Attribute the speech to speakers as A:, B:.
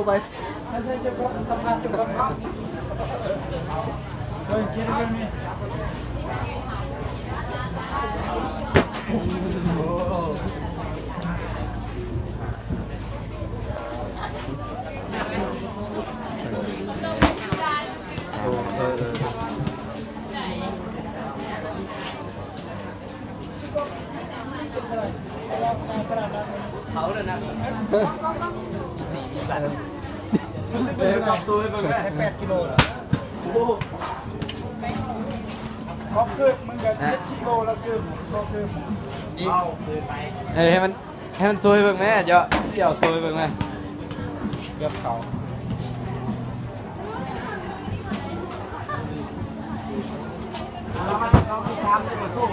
A: ไป
B: ใช่เฉพาะสภาสุขภาพเฮ้ยเชียร์เรื่องนี้เขาเลยนะสี่วิสันขับตัวให้มึงได้8 กิโลเหรอก็เกิดมึงกับ7 กิโลแล้วเกิดก็เกิดเอาเกินไป
A: ให้มันซวยเบิ่งแม่เดี๋ยวซวยเบิ่งแม่
B: เกือบเขาแล้วมันเขาไม่ทำเลยมาสู้